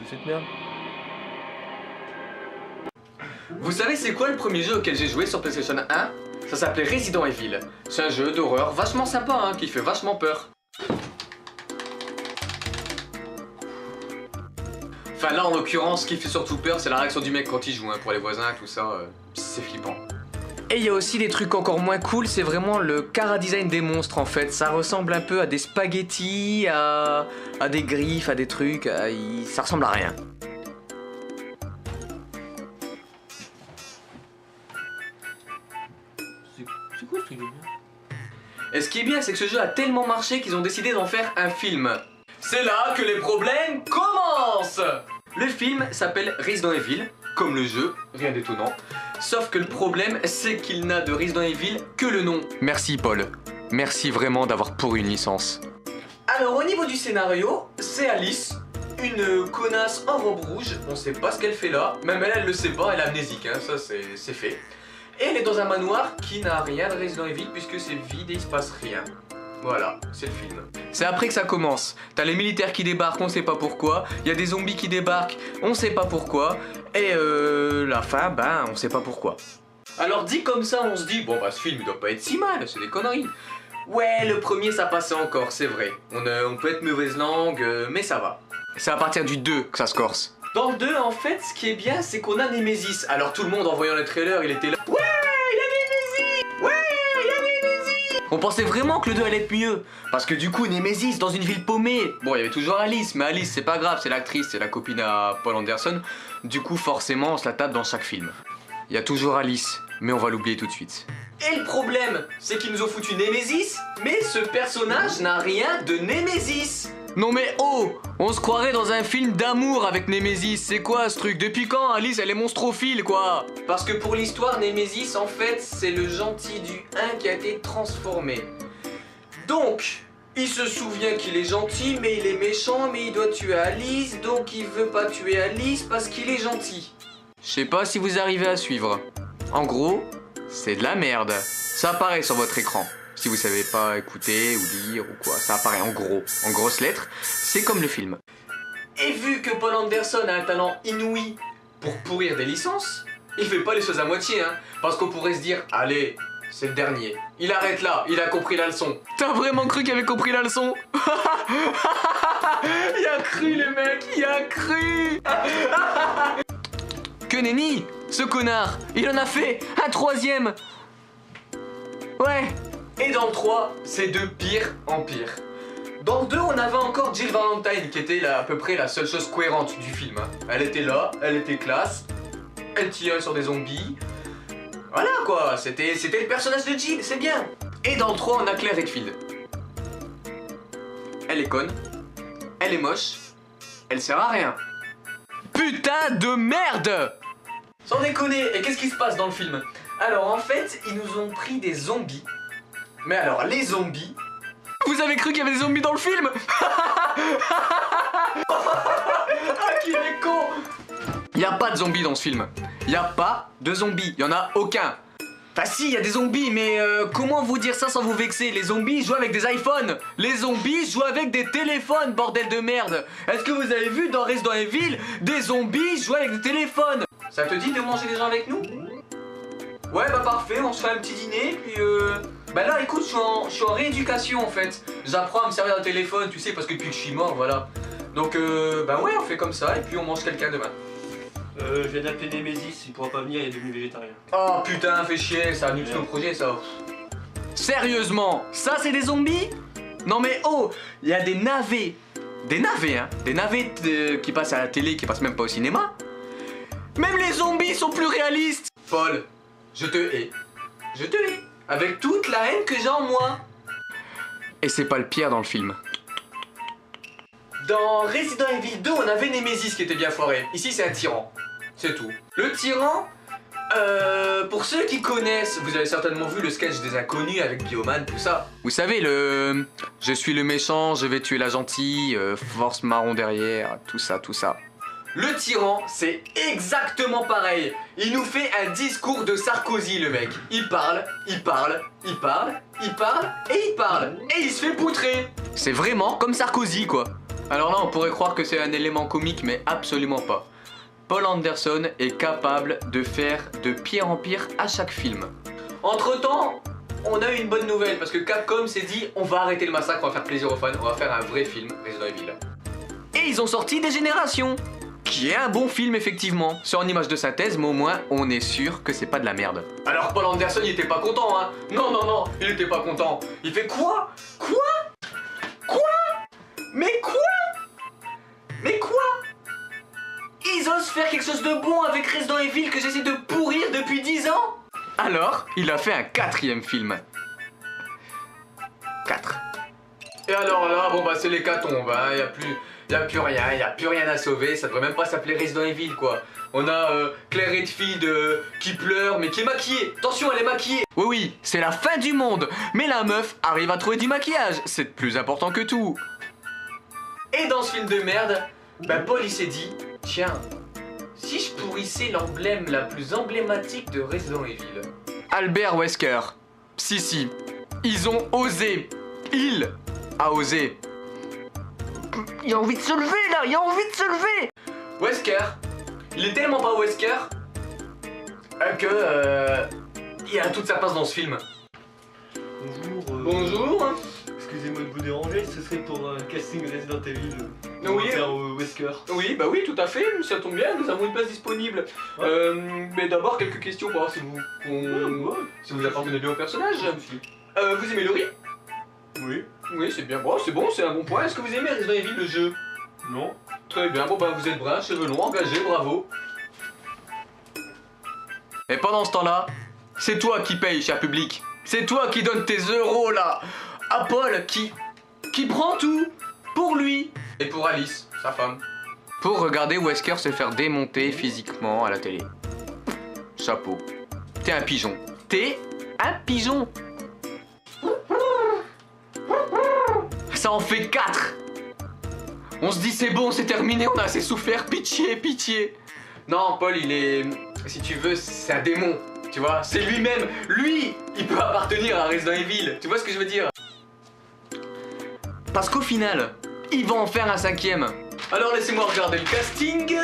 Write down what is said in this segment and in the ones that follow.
cette merde. Vous savez c'est quoi le premier jeu auquel j'ai joué sur PlayStation 1? Ça s'appelait Resident Evil. C'est un jeu d'horreur vachement sympa, hein, qui fait vachement peur. Enfin là en l'occurrence, ce qui fait surtout peur, c'est la réaction du mec quand il joue, hein, pour les voisins, tout ça, c'est flippant. Et il y a aussi des trucs encore moins cool, c'est vraiment le chara-design des monstres en fait. Ça ressemble un peu à des spaghettis, à des griffes, à des trucs, ça ressemble à rien. C'est quoi ce truc de merde? Et ce qui est bien, c'est que ce jeu a tellement marché qu'ils ont décidé d'en faire un film. C'est là que les problèmes commencent. Le film s'appelle Resident Evil, comme le jeu, rien d'étonnant. Sauf que le problème, c'est qu'il n'a de Resident Evil que le nom. Merci Paul, merci vraiment d'avoir pourri une licence. Alors au niveau du scénario, c'est Alice, une connasse en robe rouge, on sait pas ce qu'elle fait là, même elle le sait pas, elle est amnésique, hein, ça c'est fait. Et elle est dans un manoir qui n'a rien de Resident Evil puisque c'est vide et il se passe rien. Voilà, c'est le film. C'est après que ça commence. T'as les militaires qui débarquent, on sait pas pourquoi. Il y a des zombies qui débarquent, on sait pas pourquoi. Et la fin, ben, on sait pas pourquoi. Alors dit comme ça, on se dit, bon bah ce film il doit pas être si mal, c'est des conneries. Ouais, le premier ça passait encore, c'est vrai. On peut être mauvaise langue, mais ça va. C'est à partir du 2 que ça se corse. Dans le 2, en fait, ce qui est bien, c'est qu'on a Nemesis. Alors tout le monde, en voyant le trailer, il était là. Ouais, il y a Nemesis! Ouais, il y a Nemesis! On pensait vraiment que le 2 allait être mieux. Parce que du coup, Nemesis, dans une ville paumée. Bon, il y avait toujours Alice, mais Alice, c'est pas grave, c'est l'actrice, c'est la copine à Paul Anderson. Du coup, forcément, on se la tape dans chaque film. Il y a toujours Alice, mais on va l'oublier tout de suite. Et le problème, c'est qu'ils nous ont foutu Nemesis, mais ce personnage n'a rien de Nemesis. Non mais oh, on se croirait dans un film d'amour avec Nemesis, c'est quoi ce truc? Depuis quand Alice elle est monstrophile quoi? Parce que pour l'histoire, Nemesis en fait c'est le gentil du 1 qui a été transformé. Donc, il se souvient qu'il est gentil mais il est méchant mais il doit tuer Alice, donc il veut pas tuer Alice parce qu'il est gentil. Je sais pas si vous arrivez à suivre. En gros, c'est de la merde. Ça apparaît sur votre écran. Si vous savez pas écouter ou lire ou quoi, ça apparaît en gros, en grosses lettres, c'est comme le film. Et vu que Paul Anderson a un talent inouï pour pourrir des licences, il fait pas les choses à moitié, hein, parce qu'on pourrait se dire, allez, c'est le dernier. Il arrête là, il a compris la leçon. T'as vraiment cru qu'il avait compris la leçon? Il a cru le mec, il a cru. Que nenni, ce connard, il en a fait un troisième. Ouais. Et dans le 3, c'est de pire en pire. Dans le 2, on avait encore Jill Valentine qui était à peu près la seule chose cohérente du film. Elle était là, elle était classe, elle tirait sur des zombies. Voilà quoi, c'était le personnage de Jill, c'est bien. Et dans le 3, on a Claire Redfield. Elle est conne, elle est moche, elle sert à rien. Putain de merde! Sans déconner, et qu'est-ce qui se passe dans le film? Alors en fait, ils nous ont pris des zombies. Mais alors, les zombies... Vous avez cru qu'il y avait des zombies dans le film? Ah, qu'il est con! Il n'y a pas de zombies dans ce film. Il n'y a pas de zombies. Il n'y en a aucun. Enfin si, il y a des zombies, mais comment vous dire ça sans vous vexer? Les zombies jouent avec des iPhones. Les zombies jouent avec des téléphones, bordel de merde. Est-ce que vous avez vu dans Resident Evil des zombies jouer avec des téléphones? Ça te dit de manger des gens avec nous? Ouais, bah parfait, on se fait un petit dîner, puis bah là, écoute, je suis en rééducation en fait. J'apprends à me servir d'un téléphone, tu sais, parce que depuis que je suis mort, voilà. Donc, bah ouais, on fait comme ça, et puis on mange quelqu'un demain. Je viens d'appeler Nemesis, il pourra pas venir, il est devenu végétarien. Oh putain, fais chier, ça annule nos projets, ça. Sérieusement, ça c'est des zombies? Non mais oh, il y a des navets. Des navets, hein. Des navets qui passent à la télé, qui passent même pas au cinéma. Même les zombies sont plus réalistes. Paul, je te hais. Je te hais. Avec toute la haine que j'ai en moi. Et c'est pas le pire dans le film. Dans Resident Evil 2, on avait Nemesis qui était bien foiré. Ici, c'est un tyran. C'est tout. Le tyran, pour ceux qui connaissent, vous avez certainement vu le sketch des inconnus avec Bioman, tout ça. Vous savez, le... Je suis le méchant, je vais tuer la gentille, force marron derrière, tout ça, tout ça. Le tyran, c'est exactement pareil. Il nous fait un discours de Sarkozy, le mec. Il parle, il parle, il parle, il parle, et il parle. Et il se fait poutrer. C'est vraiment comme Sarkozy, quoi. Alors là, on pourrait croire que c'est un élément comique, mais absolument pas. Paul Anderson est capable de faire de pire en pire à chaque film. Entre-temps, on a eu une bonne nouvelle, parce que Capcom s'est dit on va arrêter le massacre, on va faire plaisir aux fans, on va faire un vrai film, Resident Evil. Et ils ont sorti Des Générations, qui est un bon film effectivement. C'est en image de synthèse, mais au moins on est sûr que c'est pas de la merde. Alors Paul Anderson il était pas content hein. Non, il était pas content. Il fait quoi? Mais quoi? Ils osent faire quelque chose de bon avec Resident Evil que j'essaie de pourrir depuis 10 ans? Alors, il a fait un 4e film. 4. Et alors là, bon bah c'est l'hécatombe, hein. Y a plus rien à sauver, ça devrait même pas s'appeler Resident Evil quoi. On a Claire Redfield qui pleure mais qui est maquillée. Attention, elle est maquillée. Oui, c'est la fin du monde, mais la meuf arrive à trouver du maquillage, c'est plus important que tout. Et dans ce film de merde, bah Paul il s'est dit, tiens, si je pourrissais l'emblème la plus emblématique de Resident Evil. Albert Wesker. Si, ils ont osé. Il a osé. Il a envie de se lever là, il a envie de se lever. Wesker, il est tellement pas Wesker que il a toute sa place dans ce film. Bonjour. Bonjour. Excusez-moi de vous déranger, ce serait pour un casting Resident Evil. Oui. Faire Wesker. Oui, bah oui, tout à fait, ça tombe bien, nous avons une place disponible. Ouais. Mais d'abord quelques questions pour voir si vous appartenez bien au personnage. Vous aimez le riz? Oui. Oui, c'est bien, bon, c'est un bon point. Est-ce que vous aimez Resident Evil le jeu? Non. Très bien, bon bah vous êtes brun, cheveux longs, engagé, bravo. Et pendant ce temps-là, c'est toi qui paye, cher public. C'est toi qui donne tes euros là à Paul qui prend tout pour lui et pour Alice, sa femme. Pour regarder Wesker se faire démonter physiquement à la télé. Chapeau. T'es un pigeon. T'es un pigeon. Ça en fait 4. On se dit c'est bon, c'est terminé, on a assez souffert, pitié. Non, Paul, il est... Si tu veux, c'est un démon, tu vois. C'est lui-même, lui, il peut appartenir à Resident Evil. Tu vois ce que je veux dire? Parce qu'au final, ils vont en faire un 5e. Alors laissez-moi regarder le casting.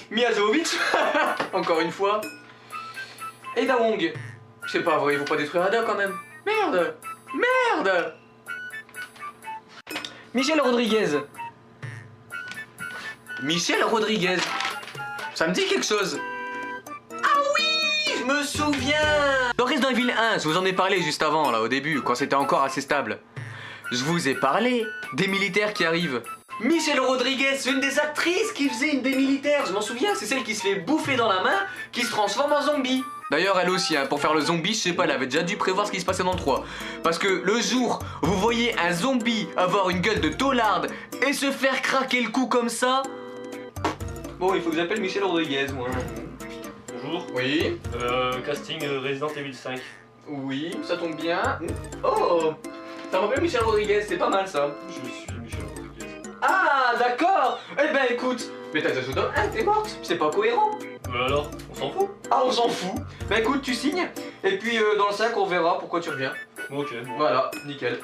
Mia Jovovich, encore une fois. Ada Wong. C'est pas vrai, il faut pas détruire Ada quand même. Merde. Michelle Rodriguez. Ça me dit quelque chose. Ah oui, je me souviens. Dans Resident Evil 1, je vous en ai parlé juste avant, là, au début, quand c'était encore assez stable. Je vous ai parlé des militaires qui arrivent. Michelle Rodriguez, c'est une des actrices qui faisait une des militaires, je m'en souviens, c'est celle qui se fait bouffer dans la main, qui se transforme en zombie. D'ailleurs, elle aussi, hein, pour faire le zombie, je sais pas, elle avait déjà dû prévoir ce qui se passait dans le 3. Parce que le jour où vous voyez un zombie avoir une gueule de taularde et se faire craquer le cou comme ça... Bon, il faut que j'appelle Michelle Rodriguez, moi. Bonjour. Oui. Casting Resident Evil 5. Oui, ça tombe bien. Oh, ça m'appelle Michelle Rodriguez, c'est pas mal ça. Je suis Michel Rodriguez. Ah, d'accord. Eh ben écoute, mais t'as déjà joué dans 1, t'es morte, c'est pas cohérent. Alors, on s'en fout. Ah, on s'en fout. Bah écoute, tu signes, et puis dans le 5, on verra pourquoi tu reviens. Ok. Voilà, nickel.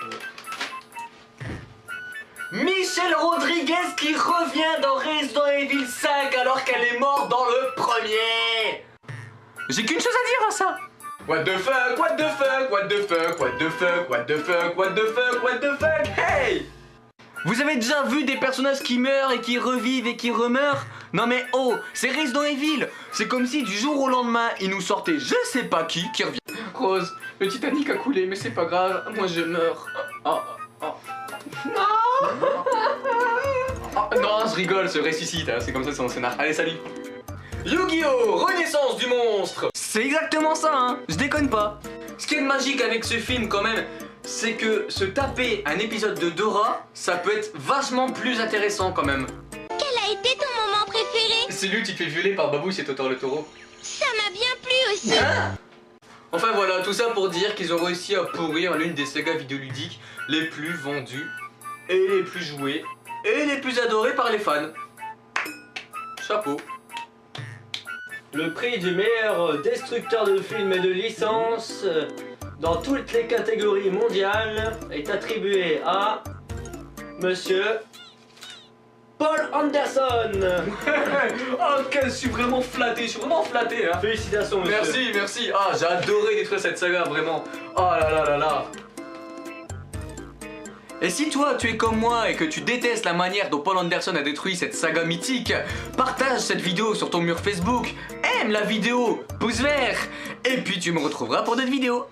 Michelle Rodriguez qui revient dans Resident Evil 5 alors qu'elle est morte dans le premier. J'ai qu'une chose à dire à ça. What the fuck, what the fuck, what the fuck, what the fuck, what the fuck, what the fuck, what the fuck, hey! Vous avez déjà vu des personnages qui meurent et qui revivent et qui remeurent? Non mais oh, c'est Resident Evil. C'est comme si du jour au lendemain, ils nous sortaient je sais pas qui revient. Rose, le Titanic a coulé mais c'est pas grave, moi je meurs. Non, je rigole, se ressuscite, hein, c'est comme ça son scénar. Allez, salut. Yu-Gi-Oh! Renaissance du monstre. C'est exactement ça, hein, je déconne pas. Ce qui est magique avec ce film quand même, c'est que se taper un épisode de Dora, ça peut être vachement plus intéressant quand même. Quel a été ton moment préféré? C'est lui, tu te fais violer par Babou, c'est Totoro le taureau. Ça m'a bien plu aussi. Hein? Enfin voilà, tout ça pour dire qu'ils ont réussi à pourrir l'une des sagas vidéoludiques les plus vendues, et les plus jouées, et les plus adorées par les fans. Chapeau. Le prix du meilleur destructeur de films et de licences dans toutes les catégories mondiales est attribué à Monsieur Paul Anderson. Oh, je suis vraiment flatté, hein. Félicitations, monsieur. Merci, merci. Ah, j'ai adoré détruire cette saga, vraiment. Oh là là là là. Et si toi tu es comme moi et que tu détestes la manière dont Paul Anderson a détruit cette saga mythique, partage cette vidéo sur ton mur Facebook, aime la vidéo, pouce vert, et puis tu me retrouveras pour d'autres vidéos.